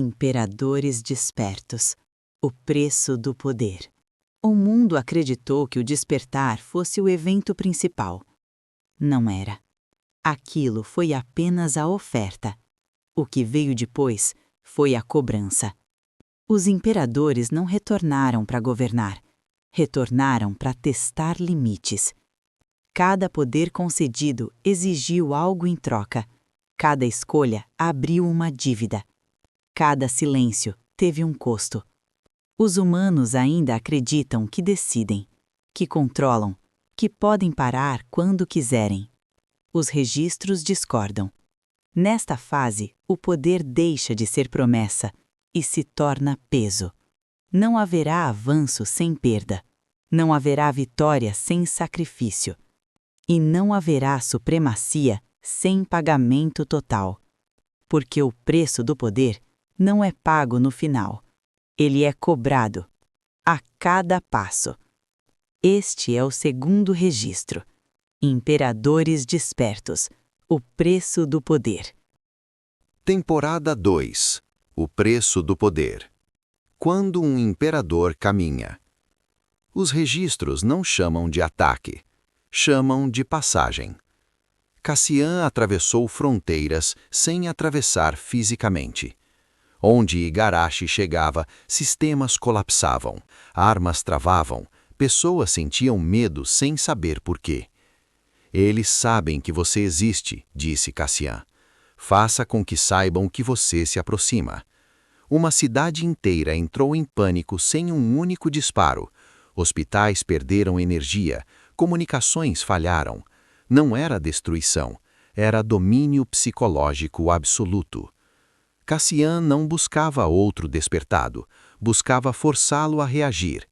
Imperadores despertos. O preço do poder. O mundo acreditou que o despertar fosse o evento principal. Não era. Aquilo foi apenas a oferta. O que veio depois foi a cobrança. Os imperadores não retornaram para governar. Retornaram para testar limites. Cada poder concedido exigiu algo em troca. Cada escolha abriu uma dívida. Cada silêncio teve um custo. Os humanos ainda acreditam que decidem, que controlam, que podem parar quando quiserem. Os registros discordam. Nesta fase, o poder deixa de ser promessa e se torna peso. Não haverá avanço sem perda. Não haverá vitória sem sacrifício. E não haverá supremacia sem pagamento total. Porque o preço do poder não é pago no final. Ele é cobrado a cada passo. Este é o segundo registro. Imperadores despertos. O preço do poder. Temporada 2. O preço do poder. Quando um imperador caminha. Os registros não chamam de ataque, chamam de passagem. Cassian atravessou fronteiras sem atravessar fisicamente. Onde Igarashi chegava, sistemas colapsavam, armas travavam, pessoas sentiam medo sem saber por quê. Eles sabem que você existe, disse Cassian. Faça com que saibam que você se aproxima. Uma cidade inteira entrou em pânico sem um único disparo. Hospitais perderam energia, comunicações falharam. Não era destruição, era domínio psicológico absoluto. Cassian não buscava outro despertado, buscava forçá-lo a reagir.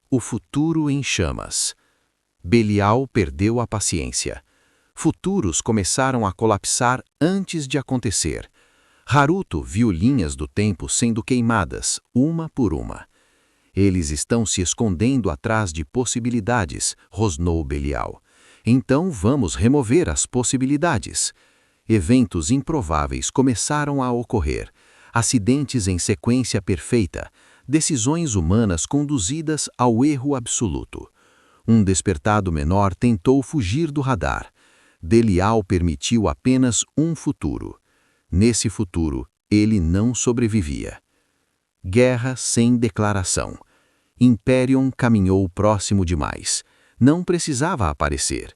O futuro em chamas. Belial perdeu a paciência. Futuros começaram a colapsar antes de acontecer. Haruto viu linhas do tempo sendo queimadas, uma por uma. Eles estão se escondendo atrás de possibilidades, rosnou Belial. Então vamos remover as possibilidades. Eventos improváveis começaram a ocorrer. Acidentes em sequência perfeita. Decisões humanas conduzidas ao erro absoluto. Um despertado menor tentou fugir do radar. Belial permitiu apenas um futuro. Nesse futuro, ele não sobrevivia. Guerra sem declaração. Imperium caminhou próximo demais. Não precisava aparecer.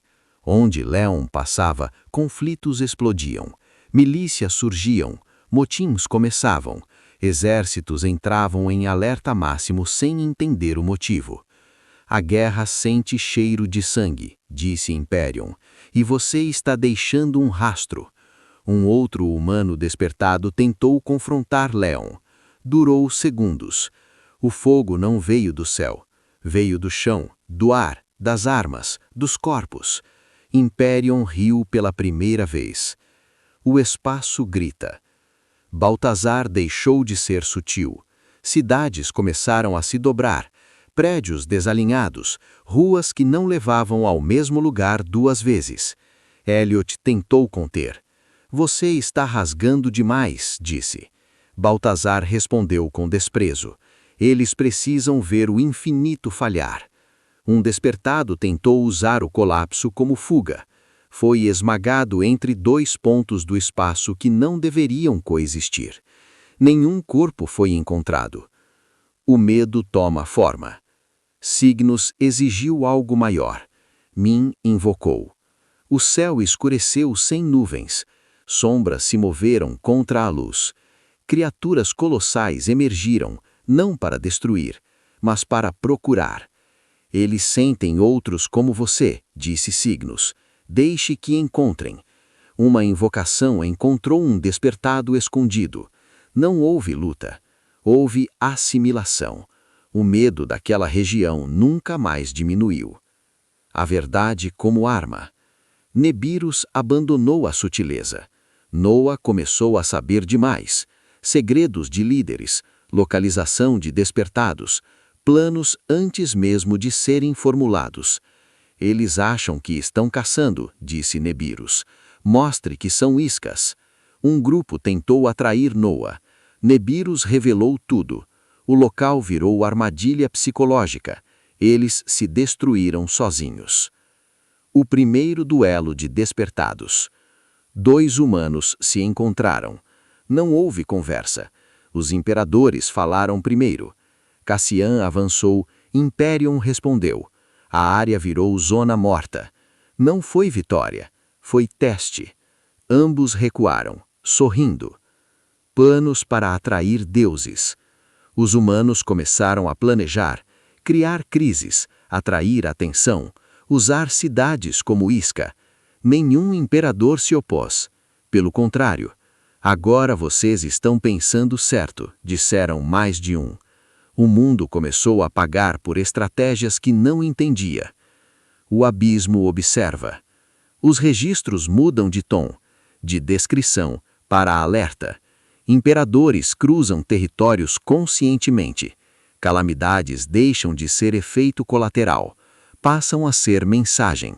Onde Leon passava, conflitos explodiam. Milícias surgiam. Motins começavam. Exércitos entravam em alerta máximo sem entender o motivo. A guerra sente cheiro de sangue, disse Imperium, e você está deixando um rastro. Um outro humano despertado tentou confrontar Leon. Durou segundos. O fogo não veio do céu. Veio do chão, do ar, das armas, dos corpos. Imperium riu pela primeira vez. O espaço grita. Baltazar deixou de ser sutil. Cidades começaram a se dobrar. Prédios desalinhados, ruas que não levavam ao mesmo lugar duas vezes. Elliot tentou conter. Você está rasgando demais, disse. Baltazar respondeu com desprezo. Eles precisam ver o infinito falhar. Um despertado tentou usar o colapso como fuga. Foi esmagado entre dois pontos do espaço que não deveriam coexistir. Nenhum corpo foi encontrado. O medo toma forma. Cygnus exigiu algo maior. Min invocou. O céu escureceu sem nuvens. Sombras se moveram contra a luz. Criaturas colossais emergiram, não para destruir, mas para procurar. Eles sentem outros como você, disse Cygnus. Deixe que encontrem. Uma invocação encontrou um despertado escondido. Não houve luta. Houve assimilação. O medo daquela região nunca mais diminuiu. A verdade como arma. Nebiros abandonou a sutileza. Noa começou a saber demais. Segredos de líderes, localização de despertados, planos antes mesmo de serem formulados. Eles acham que estão caçando, disse Nebiros. Mostre que são iscas. Um grupo tentou atrair Noa. Nebiros revelou tudo. O local virou armadilha psicológica. Eles se destruíram sozinhos. O primeiro duelo de despertados. 2 humanos se encontraram. Não houve conversa. Os imperadores falaram primeiro. Cassian avançou, Imperium respondeu. A área virou zona morta. Não foi vitória, foi teste. Ambos recuaram, sorrindo. Planos para atrair deuses. Os humanos começaram a planejar, criar crises, atrair atenção, usar cidades como isca. Nenhum imperador se opôs. Pelo contrário, agora vocês estão pensando certo, disseram mais de um. O mundo começou a pagar por estratégias que não entendia. O abismo observa. Os registros mudam de tom, de descrição para alerta. Imperadores cruzam territórios conscientemente. Calamidades deixam de ser efeito colateral, passam a ser mensagem.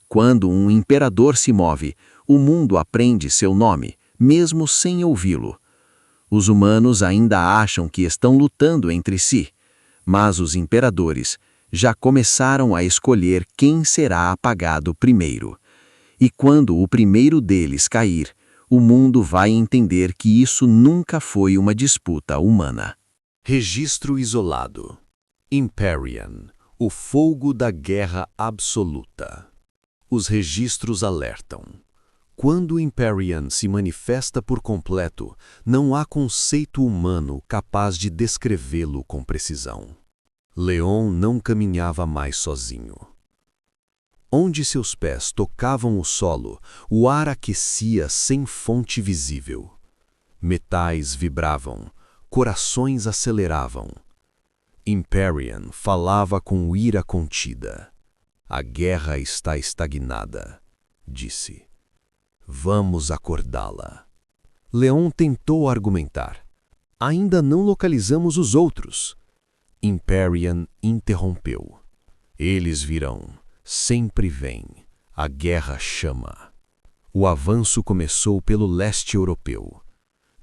Quando um imperador se move, o mundo aprende seu nome, mesmo sem ouvi-lo. Os humanos ainda acham que estão lutando entre si, mas os imperadores já começaram a escolher quem será apagado primeiro. E quando o primeiro deles cair, o mundo vai entender que isso nunca foi uma disputa humana. Registro isolado. Imperium, o fogo da guerra absoluta. Os registros alertam. Quando o Imperium se manifesta por completo, não há conceito humano capaz de descrevê-lo com precisão. Leon não caminhava mais sozinho. Onde seus pés tocavam o solo, o ar aquecia sem fonte visível. Metais vibravam, corações aceleravam. Imperium falava com ira contida. A guerra está estagnada, disse. Vamos acordá-la. Leon tentou argumentar. Ainda não localizamos os outros. Imperium interrompeu. Eles virão. Sempre vem. A guerra chama. O avanço começou pelo leste europeu.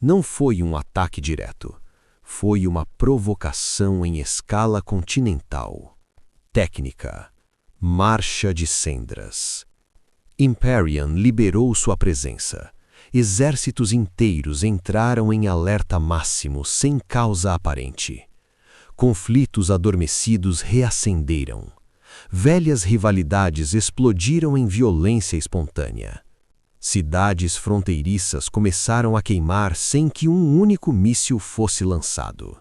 Não foi um ataque direto. Foi uma provocação em escala continental. Técnica. Marcha de Cendras. Imperium liberou sua presença. Exércitos inteiros entraram em alerta máximo sem causa aparente. Conflitos adormecidos reacenderam. Velhas rivalidades explodiram em violência espontânea. Cidades fronteiriças começaram a queimar sem que um único míssil fosse lançado.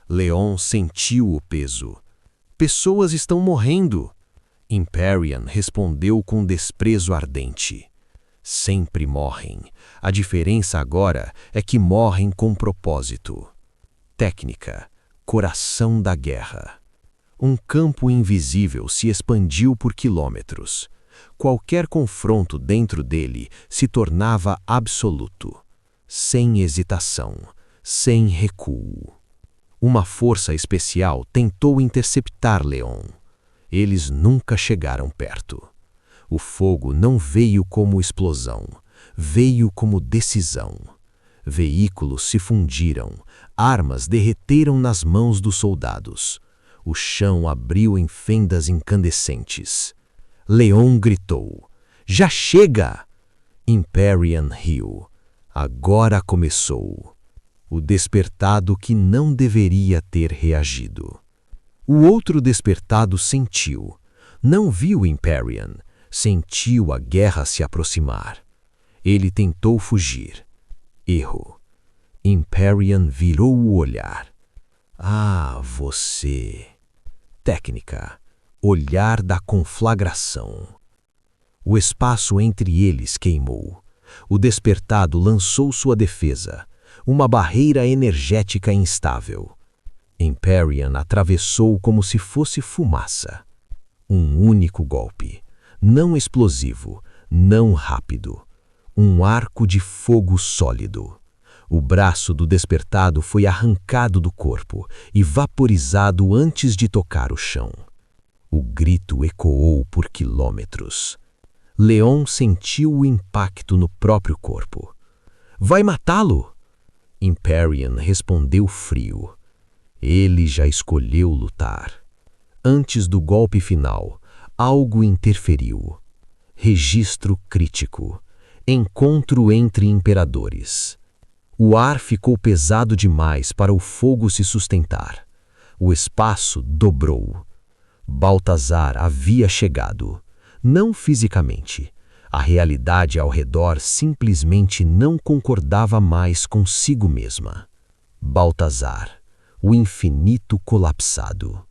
Leon sentiu o peso. Pessoas estão morrendo. Imperium respondeu com desprezo ardente. Sempre morrem. A diferença agora é que morrem com propósito. Técnica. Coração da guerra. Um campo invisível se expandiu por quilômetros. Qualquer confronto dentro dele se tornava absoluto. Sem hesitação, sem recuo. Uma força especial tentou interceptar Leon. Eles nunca chegaram perto. O fogo não veio como explosão, veio como decisão. Veículos se fundiram, armas derreteram nas mãos dos soldados. O chão abriu em fendas incandescentes. Leon gritou: "Já chega!" Imperium riu. Agora começou. O despertado que não deveria ter reagido. O outro despertado sentiu. Não viu Imperium, sentiu a guerra se aproximar. Ele tentou fugir. Erro. Imperium virou o olhar. Ah, você. Técnica. Olhar da conflagração. O espaço entre eles queimou. O despertado lançou sua defesa, uma barreira energética instável. Imperium atravessou como se fosse fumaça. Um único golpe, não explosivo, não rápido. Um arco de fogo sólido. O braço do despertado foi arrancado do corpo e vaporizado antes de tocar o chão. O grito ecoou por quilômetros. Leon sentiu o impacto no próprio corpo. "Vai matá-lo!" Imperium respondeu frio. Ele já escolheu lutar. Antes do golpe final, algo interferiu. Registro crítico. Encontro entre imperadores. O ar ficou pesado demais para o fogo se sustentar. O espaço dobrou. Baltazar havia chegado. Não fisicamente. A realidade ao redor simplesmente não concordava mais consigo mesma. Baltazar, o infinito colapsado.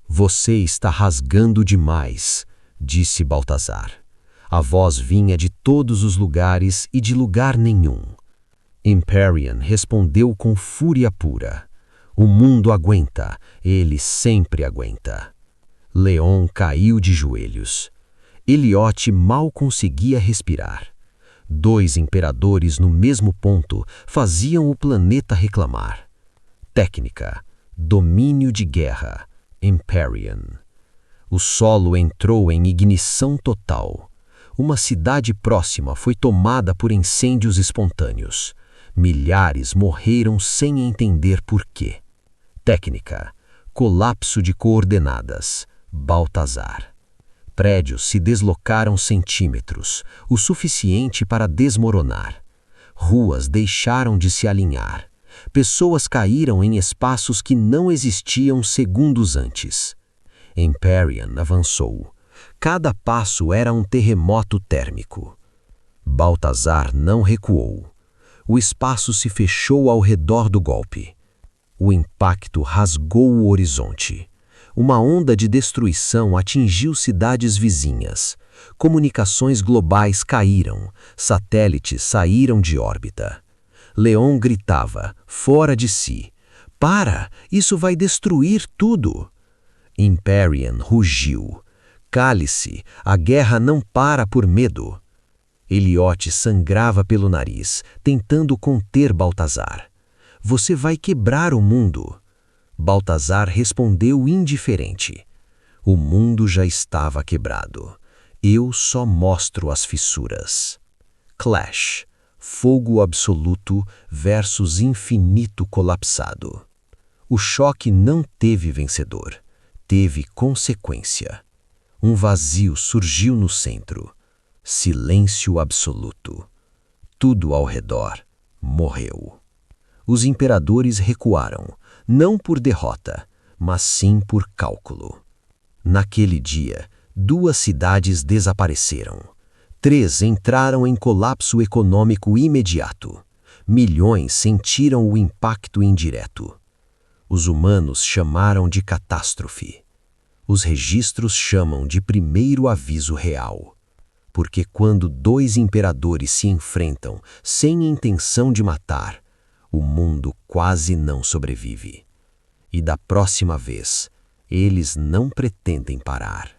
Você está rasgando demais, disse Baltazar. A voz vinha de todos os lugares e de lugar nenhum. Imperium respondeu com fúria pura. O mundo aguenta, ele sempre aguenta. Leon caiu de joelhos. Eliote mal conseguia respirar. 2 imperadores no mesmo ponto faziam o planeta reclamar. Técnica, domínio de guerra, Imperium. O solo entrou em ignição total. Uma cidade próxima foi tomada por incêndios espontâneos. Milhares morreram sem entender por quê. Técnica, colapso de coordenadas, Baltazar. Prédios se deslocaram centímetros, o suficiente para desmoronar. Ruas deixaram de se alinhar. Pessoas caíram em espaços que não existiam segundos antes. Imperium avançou. Cada passo era um terremoto térmico. Baltazar não recuou. O espaço se fechou ao redor do golpe. O impacto rasgou o horizonte. Uma onda de destruição atingiu cidades vizinhas. Comunicações globais caíram, satélites saíram de órbita. Leon gritava, fora de si: "Para! Isso vai destruir tudo!" Imperium rugiu. "Cale-se! A guerra não para por medo!" Eliote sangrava pelo nariz, tentando conter Baltazar. "Você vai quebrar o mundo!" Baltazar respondeu indiferente. "O mundo já estava quebrado. Eu só mostro as fissuras." Clash. Fogo absoluto versus infinito colapsado. O choque não teve vencedor. Teve consequência. Um vazio surgiu no centro. Silêncio absoluto. Tudo ao redor morreu. Os imperadores recuaram, não por derrota, mas sim por cálculo. Naquele dia, 2 cidades desapareceram. 3 entraram em colapso econômico imediato. Milhões sentiram o impacto indireto. Os humanos chamaram de catástrofe. Os registros chamam de primeiro aviso real. Porque quando 2 imperadores se enfrentam sem intenção de matar, o mundo quase não sobrevive. E da próxima vez, eles não pretendem parar.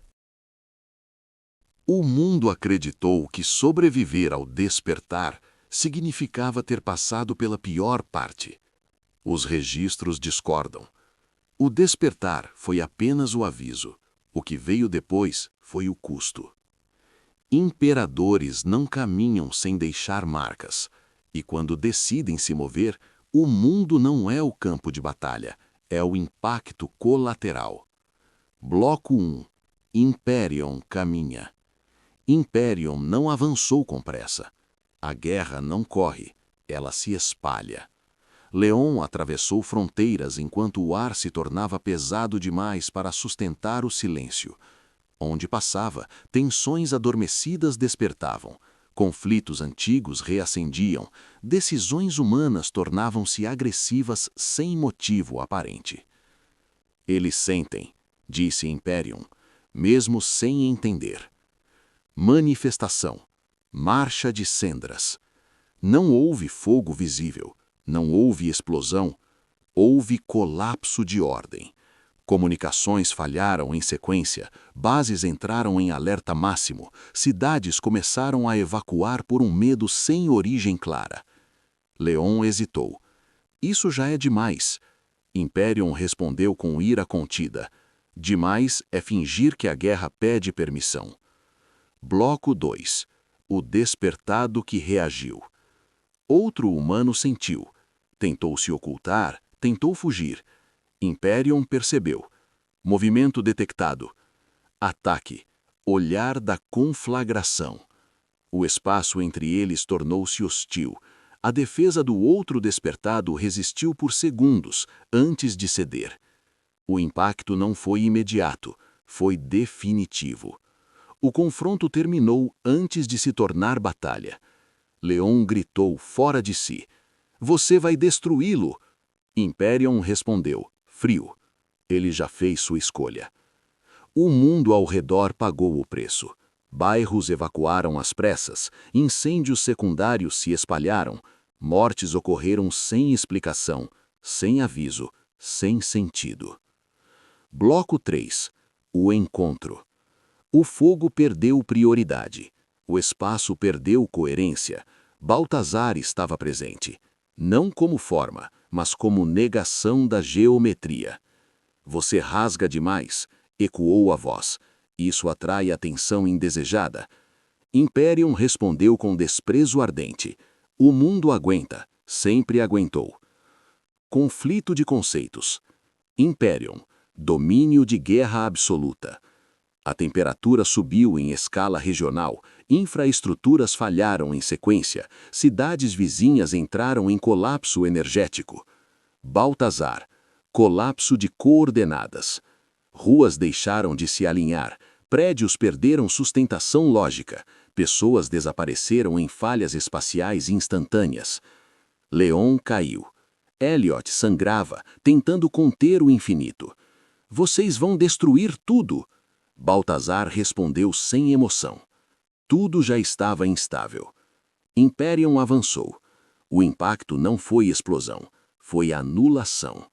O mundo acreditou que sobreviver ao despertar significava ter passado pela pior parte. Os registros discordam. O despertar foi apenas o aviso. O que veio depois foi o custo. Imperadores não caminham sem deixar marcas. E quando decidem se mover, o mundo não é o campo de batalha, é o impacto colateral. Bloco 1. Imperium caminha. Imperium não avançou com pressa. A guerra não corre, ela se espalha. Leon atravessou fronteiras enquanto o ar se tornava pesado demais para sustentar o silêncio. Onde passava, tensões adormecidas despertavam. Conflitos antigos reacendiam, decisões humanas tornavam-se agressivas sem motivo aparente. Eles sentem, disse Imperium, mesmo sem entender. Manifestação. Marcha de cendras. Não houve fogo visível, não houve explosão, houve colapso de ordem. Comunicações falharam em sequência, bases entraram em alerta máximo, cidades começaram a evacuar por um medo sem origem clara. Leon hesitou. Isso já é demais. Imperium respondeu com ira contida. Demais é fingir que a guerra pede permissão. Bloco 2. O despertado que reagiu. Outro humano sentiu. Tentou se ocultar, tentou fugir. Imperium percebeu. Movimento detectado. Ataque. Olhar da conflagração. O espaço entre eles tornou-se hostil. A defesa do outro despertado resistiu por segundos, antes de ceder. O impacto não foi imediato, foi definitivo. O confronto terminou antes de se tornar batalha. Leon gritou fora de si. Você vai destruí-lo! Imperium respondeu, frio. Ele já fez sua escolha. O mundo ao redor pagou o preço. Bairros evacuaram às pressas, incêndios secundários se espalharam, mortes ocorreram sem explicação, sem aviso, sem sentido. Bloco 3. O encontro. O fogo perdeu prioridade. O espaço perdeu coerência. Baltazar estava presente. Não como forma, mas como negação da geometria. Você rasga demais, ecoou a voz. Isso atrai atenção indesejada. Imperium respondeu com desprezo ardente. O mundo aguenta, sempre aguentou. Conflito de conceitos. Imperium, domínio de guerra absoluta. A temperatura subiu em escala regional, infraestruturas falharam em sequência, cidades vizinhas entraram em colapso energético. Baltazar, colapso de coordenadas. Ruas deixaram de se alinhar, prédios perderam sustentação lógica, pessoas desapareceram em falhas espaciais instantâneas. Leon caiu. Elliot sangrava, tentando conter o infinito. Vocês vão destruir tudo! Baltazar respondeu sem emoção. Tudo já estava instável. Imperium avançou. O impacto não foi explosão, foi anulação.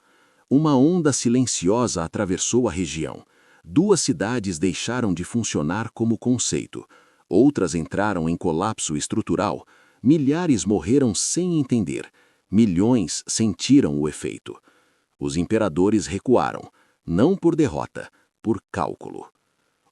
Uma onda silenciosa atravessou a região. 2 cidades deixaram de funcionar como conceito. Outras entraram em colapso estrutural. Milhares morreram sem entender. Milhões sentiram o efeito. Os imperadores recuaram, não por derrota, por cálculo.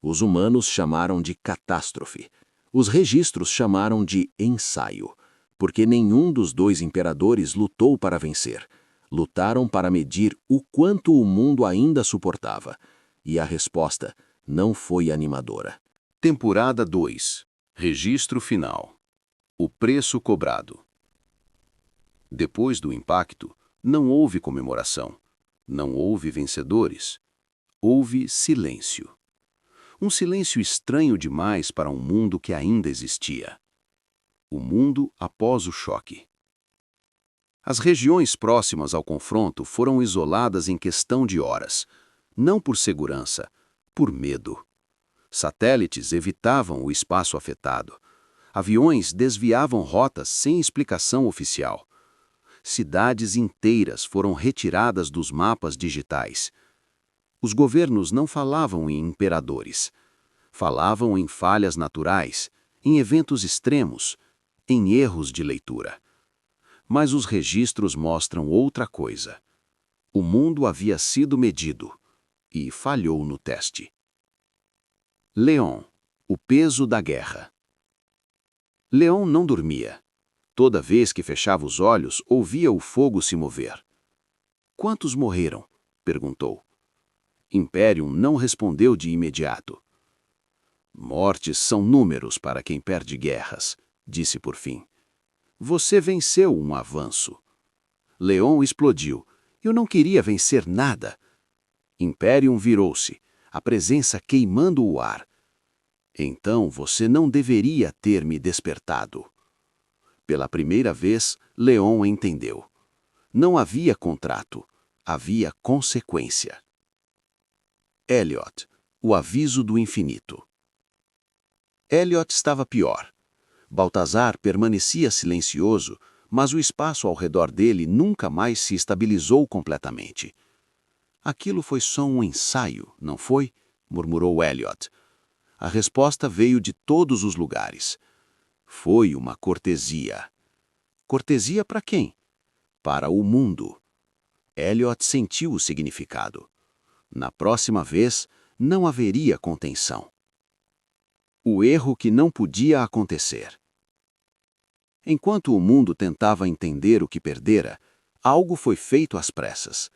Os humanos chamaram de catástrofe. Os registros chamaram de ensaio, porque nenhum dos 2 imperadores lutou para vencer. Lutaram para medir o quanto o mundo ainda suportava. E a resposta não foi animadora. Temporada 2. Registro final. O preço cobrado. Depois do impacto, não houve comemoração. Não houve vencedores. Houve silêncio. Um silêncio estranho demais para um mundo que ainda existia. O mundo após o choque. As regiões próximas ao confronto foram isoladas em questão de horas, não por segurança, por medo. Satélites evitavam o espaço afetado. Aviões desviavam rotas sem explicação oficial. Cidades inteiras foram retiradas dos mapas digitais. Os governos não falavam em imperadores. Falavam em falhas naturais, em eventos extremos, em erros de leitura. Mas os registros mostram outra coisa. O mundo havia sido medido e falhou no teste. Leon, o peso da guerra. Leon não dormia. Toda vez que fechava os olhos, ouvia o fogo se mover. Quantos morreram? Perguntou. Imperium não respondeu de imediato. Mortes são números para quem perde guerras, disse por fim. Você venceu um avanço. Leon explodiu. Eu não queria vencer nada. Imperium virou-se, a presença queimando o ar. Então você não deveria ter me despertado. Pela primeira vez, Leon entendeu. Não havia contrato, havia consequência. Elliot, o aviso do infinito. Elliot estava pior. Baltazar permanecia silencioso, mas o espaço ao redor dele nunca mais se estabilizou completamente. Aquilo foi só um ensaio, não foi? Murmurou Elliot. A resposta veio de todos os lugares. Foi uma cortesia. Cortesia para quem? Para o mundo. Elliot sentiu o significado. Na próxima vez, não haveria contenção. O erro que não podia acontecer. Enquanto o mundo tentava entender o que perdera, Algo foi feito às pressas.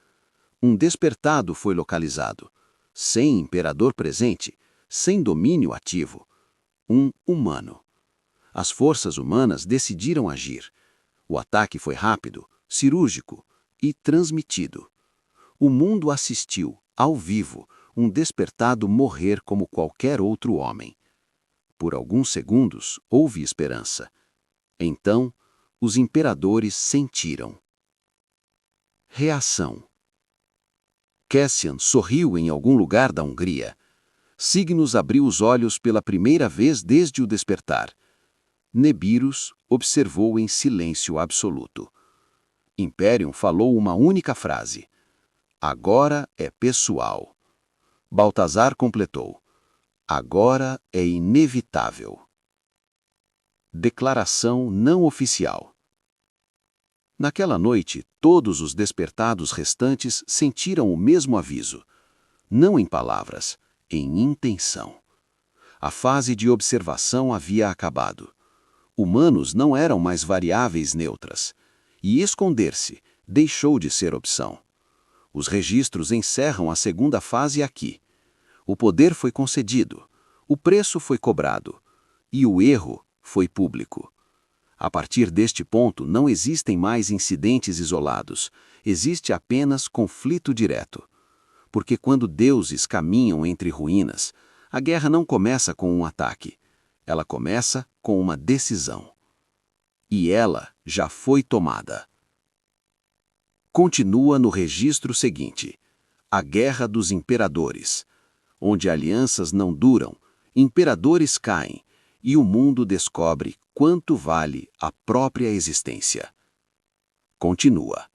Um despertado foi localizado, sem imperador presente, sem domínio ativo. Um humano. As forças humanas decidiram agir. O ataque foi rápido, cirúrgico e transmitido. O mundo assistiu, ao vivo, um despertado morrer como qualquer outro homem. Por alguns segundos, houve esperança. Então, os imperadores sentiram. Reação. Cassian sorriu em algum lugar da Hungria. Signos abriu os olhos pela primeira vez desde o despertar. Nebiros observou em silêncio absoluto. Imperium falou uma única frase. Agora é pessoal. Baltazar completou. Agora é inevitável. Declaração não oficial. Naquela noite, todos os despertados restantes sentiram o mesmo aviso. Não em palavras, em intenção. A fase de observação havia acabado. Humanos não eram mais variáveis neutras. E esconder-se deixou de ser opção. Os registros encerram a segunda fase aqui. O poder foi concedido, o preço foi cobrado, e o erro foi público. A partir deste ponto, não existem mais incidentes isolados, existe apenas conflito direto. Porque quando deuses caminham entre ruínas, a guerra não começa com um ataque, ela começa com uma decisão. E ela já foi tomada. Continua no registro seguinte: a Guerra dos Imperadores, onde alianças não duram, imperadores caem, e o mundo descobre quanto vale a própria existência. Continua.